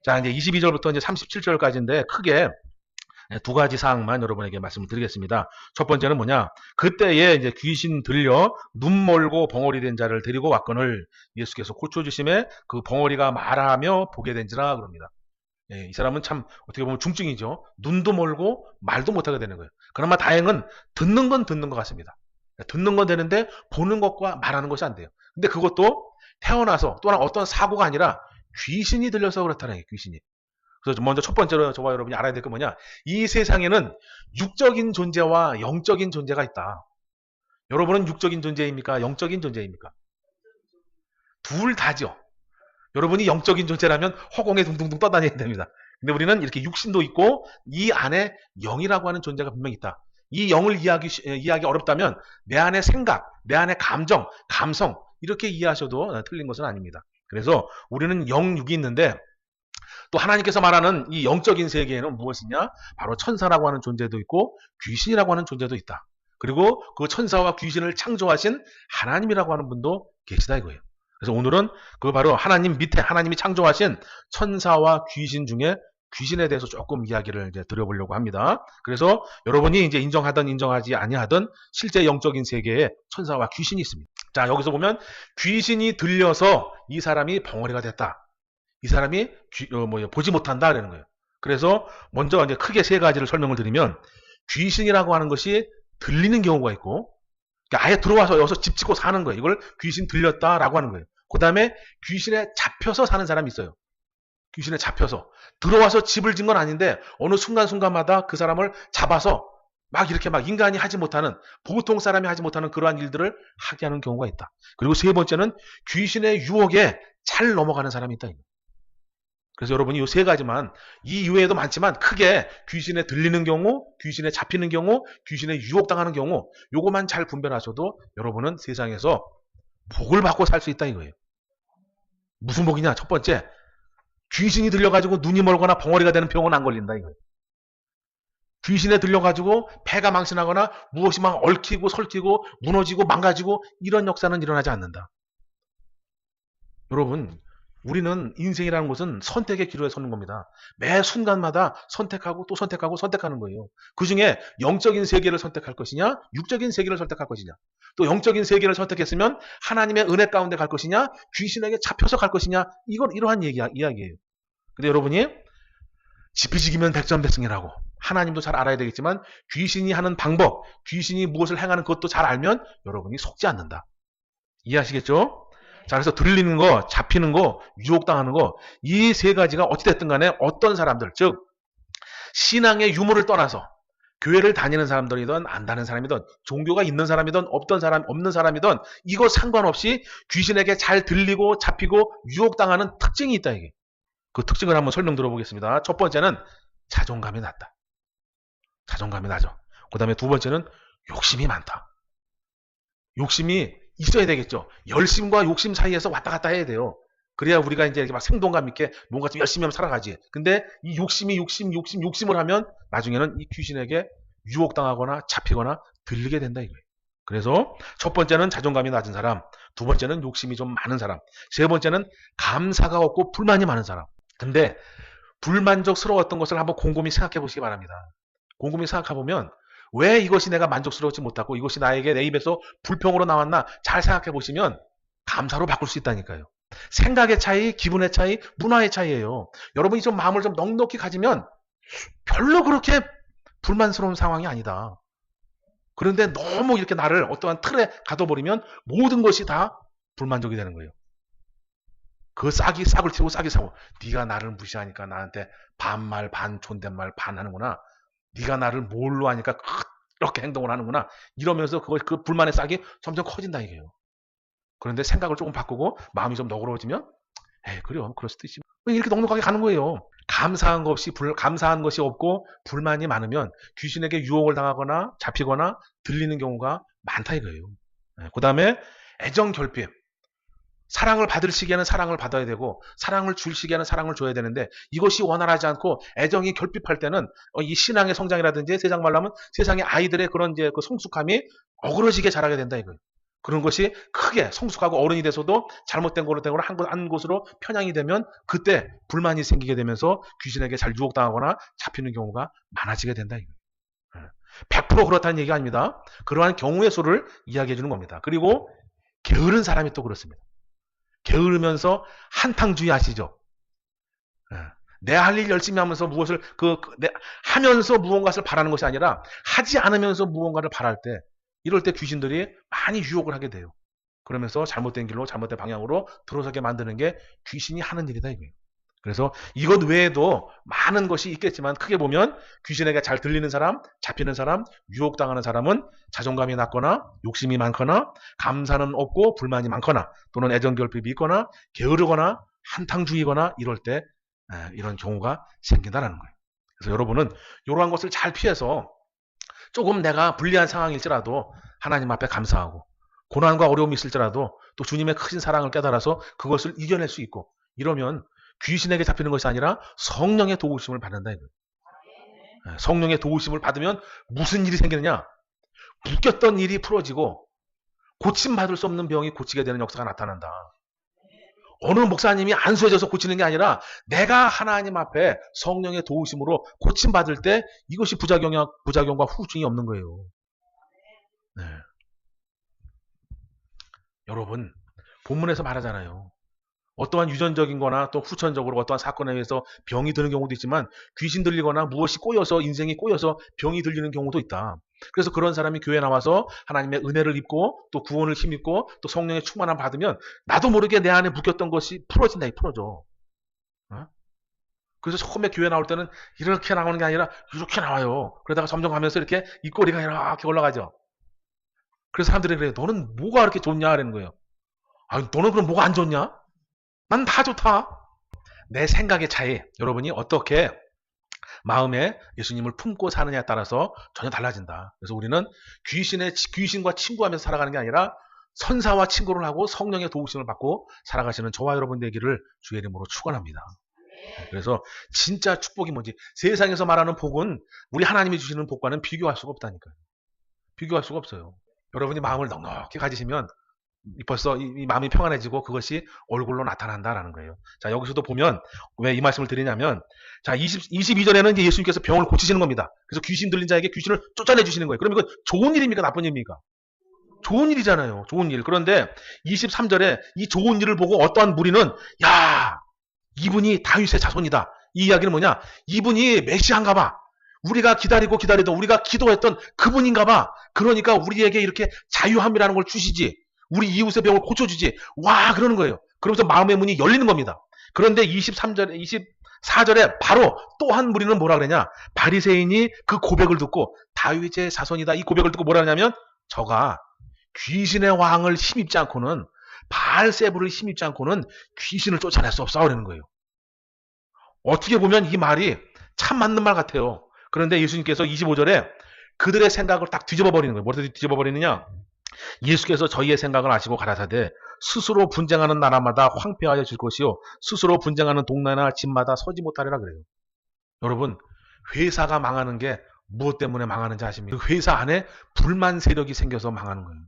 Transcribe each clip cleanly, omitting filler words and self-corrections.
자, 이제 22절부터 이제 37절까지인데 크게 두 가지 사항만 여러분에게 말씀을 드리겠습니다. 첫 번째는 뭐냐? 그때에 이제 귀신 들려 눈 멀고 벙어리 된 자를 데리고 왔거늘 예수께서 고쳐주심에 그 벙어리가 말하며 보게 된지라 그럽니다. 예, 이 사람은 참 어떻게 보면 중증이죠. 눈도 멀고 말도 못하게 되는 거예요. 그나마 다행은 듣는 건 듣는 것 같습니다. 듣는 건 되는데 보는 것과 말하는 것이 안 돼요. 근데 그것도 태어나서 또는 어떤 사고가 아니라 귀신이 들려서 그렇다는 거예요. 귀신이. 그래서 먼저 첫 번째로 저와 여러분이 알아야 될 게 뭐냐? 이 세상에는 육적인 존재와 영적인 존재가 있다. 여러분은 육적인 존재입니까? 영적인 존재입니까? 둘 다죠. 여러분이 영적인 존재라면 허공에 둥둥둥 떠다녀야 됩니다. 근데 우리는 이렇게 육신도 있고 이 안에 영이라고 하는 존재가 분명히 있다. 이 영을 이해하기 어렵다면 내 안의 생각, 내 안의 감정, 감성 이렇게 이해하셔도 틀린 것은 아닙니다. 그래서 우리는 영육이 있는데 또 하나님께서 말하는 이 영적인 세계에는 무엇이냐? 바로 천사라고 하는 존재도 있고 귀신이라고 하는 존재도 있다. 그리고 그 천사와 귀신을 창조하신 하나님이라고 하는 분도 계시다 이거예요. 그래서 오늘은 그 바로 하나님 밑에 하나님이 창조하신 천사와 귀신 중에 귀신에 대해서 조금 이야기를 이제 드려보려고 합니다. 그래서 여러분이 이제 인정하든 인정하지 아니하든 실제 영적인 세계에 천사와 귀신이 있습니다. 자, 여기서 보면 귀신이 들려서 이 사람이 벙어리가 됐다. 이 사람이 보지 못한다 그러는 거예요. 그래서 먼저 이제 크게 세 가지를 설명을 드리면 귀신이라고 하는 것이 들리는 경우가 있고 그러니까 아예 들어와서 여기서 집 짓고 사는 거예요. 이걸 귀신 들렸다라고 하는 거예요. 그 다음에 귀신에 잡혀서 사는 사람이 있어요. 귀신에 잡혀서 들어와서 집을 짓 건 아닌데 어느 순간순간마다 그 사람을 잡아서 막 이렇게 막 인간이 하지 못하는 보통 사람이 하지 못하는 그러한 일들을 하게 하는 경우가 있다. 그리고 세 번째는 귀신의 유혹에 잘 넘어가는 사람이 있다. 그래서 여러분이 이 세 가지만 이 이외에도 많지만 크게 귀신에 들리는 경우, 귀신에 잡히는 경우, 귀신에 유혹당하는 경우 요거만 잘 분별하셔도 여러분은 세상에서 복을 받고 살 수 있다 이거예요. 무슨 복이냐? 첫 번째, 귀신이 들려가지고 눈이 멀거나 벙어리가 되는 병은 안 걸린다 이거예요. 귀신에 들려가지고 배가 망신하거나 무엇이 막 얽히고 설키고 무너지고 망가지고 이런 역사는 일어나지 않는다. 여러분, 우리는 인생이라는 것은 선택의 기로에 서는 겁니다. 매 순간마다 선택하고 또 선택하고 선택하는 거예요. 그 중에 영적인 세계를 선택할 것이냐, 육적인 세계를 선택할 것이냐, 또 영적인 세계를 선택했으면 하나님의 은혜 가운데 갈 것이냐, 귀신에게 잡혀서 갈 것이냐, 이러한 이야기예요. 근데 여러분이 지피지기면 백전백승이라고 하나님도 잘 알아야 되겠지만 귀신이 하는 방법, 귀신이 무엇을 행하는 그것도 잘 알면 여러분이 속지 않는다. 이해하시겠죠? 자, 그래서 들리는 거, 잡히는 거, 유혹당하는 거, 이 세 가지가 어찌됐든 간에 어떤 사람들, 즉 신앙의 유무를 떠나서 교회를 다니는 사람들이든 안 다니는 사람이든 종교가 있는 사람이든 없는 사람이든 이거 상관없이 귀신에게 잘 들리고 잡히고 유혹당하는 특징이 있다 이게. 그 특징을 한번 설명 들어보겠습니다. 첫 번째는 자존감이 낮다. 자존감이 나죠. 그 다음에 두 번째는 욕심이 많다. 욕심이 있어야 되겠죠. 열심과 욕심 사이에서 왔다 갔다 해야 돼요. 그래야 우리가 이제 이렇게 막 생동감 있게 뭔가 좀 열심히 하면 살아가지. 근데 이 욕심을 하면 나중에는 이 귀신에게 유혹당하거나 잡히거나 들리게 된다 이거예요. 그래서 첫 번째는 자존감이 낮은 사람, 두 번째는 욕심이 좀 많은 사람, 세 번째는 감사가 없고 불만이 많은 사람. 근데 불만족스러웠던 것을 한번 곰곰이 생각해 보시기 바랍니다. 곰곰이 생각해 보면 왜 이것이 내가 만족스러웠지 못하고 이것이 나에게 내 입에서 불평으로 나왔나 잘 생각해 보시면 감사로 바꿀 수 있다니까요. 생각의 차이, 기분의 차이, 문화의 차이예요. 여러분이 좀 마음을 좀 넉넉히 가지면 별로 그렇게 불만스러운 상황이 아니다. 그런데 너무 이렇게 나를 어떠한 틀에 가둬버리면 모든 것이 다 불만족이 되는 거예요. 그 싹을 튀고 싹이 사고 네가 나를 무시하니까 나한테 반말 반 존댓말 반 하는구나. 네가 나를 뭘로 하니까 그렇게 행동을 하는구나. 이러면서 그 불만의 싹이 점점 커진다 이게요. 그런데 생각을 조금 바꾸고 마음이 좀 너그러워지면 그래요. 그럴 수도 있지. 이렇게 넉넉하게 가는 거예요. 감사한 것이 없고 불만이 많으면 귀신에게 유혹을 당하거나 잡히거나 들리는 경우가 많다 이거예요. 그 다음에 애정 결핍. 사랑을 받을 시기에는 사랑을 받아야 되고 사랑을 줄 시기에는 사랑을 줘야 되는데 이것이 원활하지 않고 애정이 결핍할 때는 이 신앙의 성장이라든지 세상 말로 하면 세상의 아이들의 그런 이제 그 성숙함이 어그러지게 자라게 된다 이거예요. 그런 것이 크게 성숙하고 어른이 돼서도 잘못된 거로 한 곳으로 편향이 되면 그때 불만이 생기게 되면서 귀신에게 잘 유혹당하거나 잡히는 경우가 많아지게 된다. 100% 그렇다는 얘기가 아닙니다. 그러한 경우의 수를 이야기해 주는 겁니다. 그리고 게으른 사람이 또 그렇습니다. 게으르면서 한탕주의 아시죠? 내 할 일 열심히 하면서 무엇을 하면서 무언가를 바라는 것이 아니라 하지 않으면서 무언가를 바랄 때 이럴 때 귀신들이 많이 유혹을 하게 돼요. 그러면서 잘못된 길로 잘못된 방향으로 들어서게 만드는 게 귀신이 하는 일이다 이거예요. 그래서 이것 외에도 많은 것이 있겠지만 크게 보면 귀신에게 잘 들리는 사람, 잡히는 사람, 유혹당하는 사람은 자존감이 낮거나 욕심이 많거나 감사는 없고 불만이 많거나 또는 애정결핍이 있거나 게으르거나 한탕주의거나 이럴 때 이런 경우가 생긴다는 거예요. 그래서 여러분은 이러한 것을 잘 피해서 조금 내가 불리한 상황일지라도 하나님 앞에 감사하고 고난과 어려움이 있을지라도 또 주님의 크신 사랑을 깨달아서 그것을 이겨낼 수 있고 이러면 귀신에게 잡히는 것이 아니라 성령의 도우심을 받는다. 성령의 도우심을 받으면 무슨 일이 생기느냐? 묶였던 일이 풀어지고 고침받을 수 없는 병이 고치게 되는 역사가 나타난다. 어느 목사님이 안수해져서 고치는 게 아니라 내가 하나님 앞에 성령의 도우심으로 고침받을 때 이것이 부작용과 후유증이 없는 거예요. 네. 여러분 본문에서 말하잖아요. 어떠한 유전적인 거나 또 후천적으로 어떠한 사건에 의해서 병이 드는 경우도 있지만 귀신 들리거나 무엇이 꼬여서 인생이 꼬여서 병이 들리는 경우도 있다. 그래서 그런 사람이 교회에 나와서 하나님의 은혜를 입고 또 구원을 힘입고 또 성령의 충만함을 받으면 나도 모르게 내 안에 묶였던 것이 풀어진다. 풀어져. 그래서 처음에 교회 나올 때는 이렇게 나오는 게 아니라 이렇게 나와요. 그러다가 점점 가면서 이렇게 이 꼬리가 이렇게 올라가죠. 그래서 사람들이 그래요. 너는 뭐가 그렇게 좋냐? 하는 거예요. 아니, 너는 그럼 뭐가 안 좋냐? 난 다 좋다. 내 생각의 차이, 여러분이 어떻게 마음에 예수님을 품고 사느냐에 따라서 전혀 달라진다. 그래서 우리는 귀신과 친구하면서 살아가는 게 아니라 선사와 친구를 하고 성령의 도우심을 받고 살아가시는 저와 여러분 되기를 주의 이름으로 축원합니다. 그래서 진짜 축복이 뭔지 세상에서 말하는 복은 우리 하나님이 주시는 복과는 비교할 수가 없다니까요. 비교할 수가 없어요. 여러분이 마음을 넉넉히 가지시면 벌써 이 마음이 평안해지고 그것이 얼굴로 나타난다라는 거예요. 자, 여기서도 보면 왜 이 말씀을 드리냐면 자, 22절에는 이제 예수님께서 병을 고치시는 겁니다. 그래서 귀신 들린 자에게 귀신을 쫓아내 주시는 거예요. 그럼 이건 좋은 일입니까? 나쁜 일입니까? 좋은 일이잖아요. 좋은 일. 그런데 23절에 이 좋은 일을 보고 어떠한 무리는 야, 이분이 다윗의 자손이다. 이 이야기는 뭐냐? 이분이 메시아인가 봐. 우리가 기다리던 우리가 기도했던 그분인가 봐. 그러니까 우리에게 이렇게 자유함이라는 걸 주시지. 우리 이웃의 병을 고쳐주지. 와, 그러는 거예요. 그러면서 마음의 문이 열리는 겁니다. 그런데 24절에 바로 또 한 무리는 뭐라 그러냐? 바리새인이 그 고백을 듣고 다윗의 자손이다. 이 고백을 듣고 뭐라 하냐면 저가 귀신의 왕을 힘입지 않고는 바알세불을 힘입지 않고는 귀신을 쫓아낼 수 없어 그러는 거예요. 어떻게 보면 이 말이 참 맞는 말 같아요. 그런데 예수님께서 25절에 그들의 생각을 딱 뒤집어 버리는 거예요. 뭐를 뒤집어 버리느냐? 예수께서 저희의 생각을 아시고 가라사대 스스로 분쟁하는 나라마다 황폐하여 질 것이요 스스로 분쟁하는 동네나 집마다 서지 못하리라 그래요. 여러분 회사가 망하는 게 무엇 때문에 망하는지 아십니까? 그 회사 안에 불만 세력이 생겨서 망하는 거예요.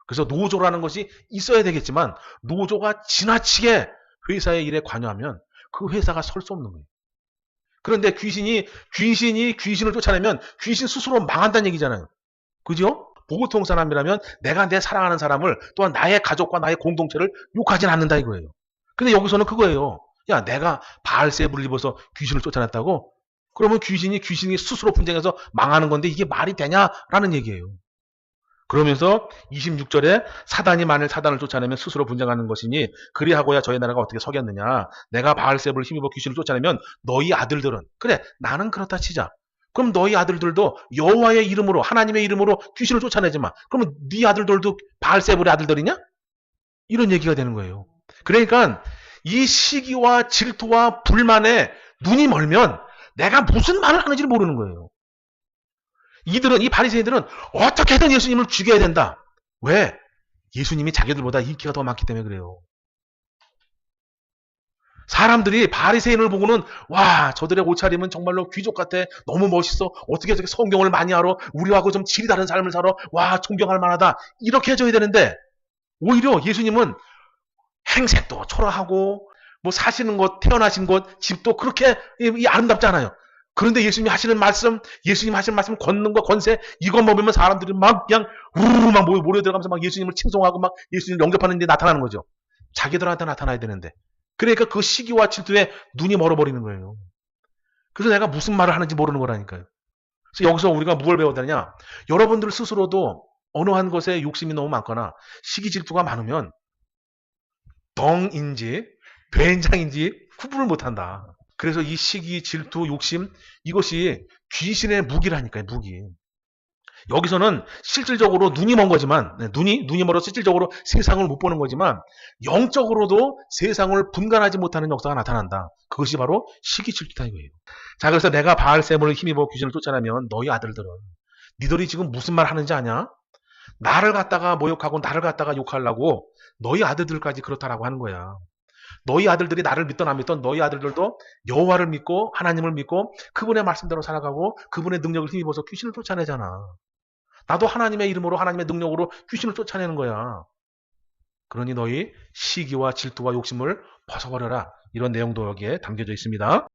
그래서 노조라는 것이 있어야 되겠지만 노조가 지나치게 회사의 일에 관여하면 그 회사가 설 수 없는 거예요. 그런데 귀신이 귀신을 쫓아내면 귀신 스스로 망한다는 얘기잖아요. 그죠? 보통 사람이라면 내가 내 사랑하는 사람을 또한 나의 가족과 나의 공동체를 욕하진 않는다 이거예요. 근데 여기서는 그거예요. 야, 내가 바알세불을 입어서 귀신을 쫓아냈다고? 그러면 귀신이 스스로 분쟁해서 망하는 건데 이게 말이 되냐라는 얘기예요. 그러면서 26절에 사단이 만일 사단을 쫓아내면 스스로 분쟁하는 것이니 그리하고야 저희 나라가 어떻게 서겠느냐. 내가 바알세불을 힘입어 귀신을 쫓아내면 너희 아들들은 그래 나는 그렇다 치자. 그럼 너희 아들들도 여호와의 이름으로 하나님의 이름으로 귀신을 쫓아내지만 그러면 네 아들들도 바알세불의 아들들이냐? 이런 얘기가 되는 거예요. 그러니까 이 시기와 질투와 불만에 눈이 멀면 내가 무슨 말을 하는지를 모르는 거예요. 이 바리새인들은 어떻게든 예수님을 죽여야 된다. 왜? 예수님이 자기들보다 인기가 더 많기 때문에 그래요. 사람들이 바리새인을 보고는 와 저들의 옷차림은 정말로 귀족 같아. 너무 멋있어. 어떻게 저렇게 성경을 많이 알아. 우리하고 좀 질이 다른 삶을 살아. 와 존경할 만하다. 이렇게 해줘야 되는데 오히려 예수님은 행색도 초라하고 뭐 사시는 곳 태어나신 곳 집도 그렇게 아름답지 않아요. 그런데 예수님이 하시는 말씀 예수님 하시는 말씀 권능과 권세 이것만 보면 사람들이 막 그냥 우르르 막 몰려 들어가면서 막 예수님을 칭송하고 막 예수님을 영접하는 데 나타나는 거죠. 자기들한테 나타나야 되는데 그러니까 그 시기와 질투에 눈이 멀어버리는 거예요. 그래서 내가 무슨 말을 하는지 모르는 거라니까요. 그래서 여기서 우리가 뭘 배워야 되느냐. 여러분들 스스로도 어느 한 것에 욕심이 너무 많거나 시기 질투가 많으면 덩인지 된장인지 구분을 못한다. 그래서 이 시기 질투 욕심 이것이 귀신의 무기라니까요. 무기. 여기서는 실질적으로 눈이 먼 거지만 눈이 멀어서 실질적으로 세상을 못 보는 거지만 영적으로도 세상을 분간하지 못하는 역사가 나타난다. 그것이 바로 시기질투다 이거예요. 자 그래서 내가 바알세몬을 힘입어 귀신을 쫓아내면 너희 아들들은 니들이 지금 무슨 말 하는지 아냐? 나를 갖다가 모욕하고 나를 갖다가 욕하려고 너희 아들들까지 그렇다라고 하는 거야. 너희 아들들이 나를 믿던 안 믿던 너희 아들들도 여호와를 믿고 하나님을 믿고 그분의 말씀대로 살아가고 그분의 능력을 힘입어서 귀신을 쫓아내잖아. 나도 하나님의 이름으로 하나님의 능력으로 귀신을 쫓아내는 거야. 그러니 너희 시기와 질투와 욕심을 벗어버려라. 이런 내용도 여기에 담겨져 있습니다.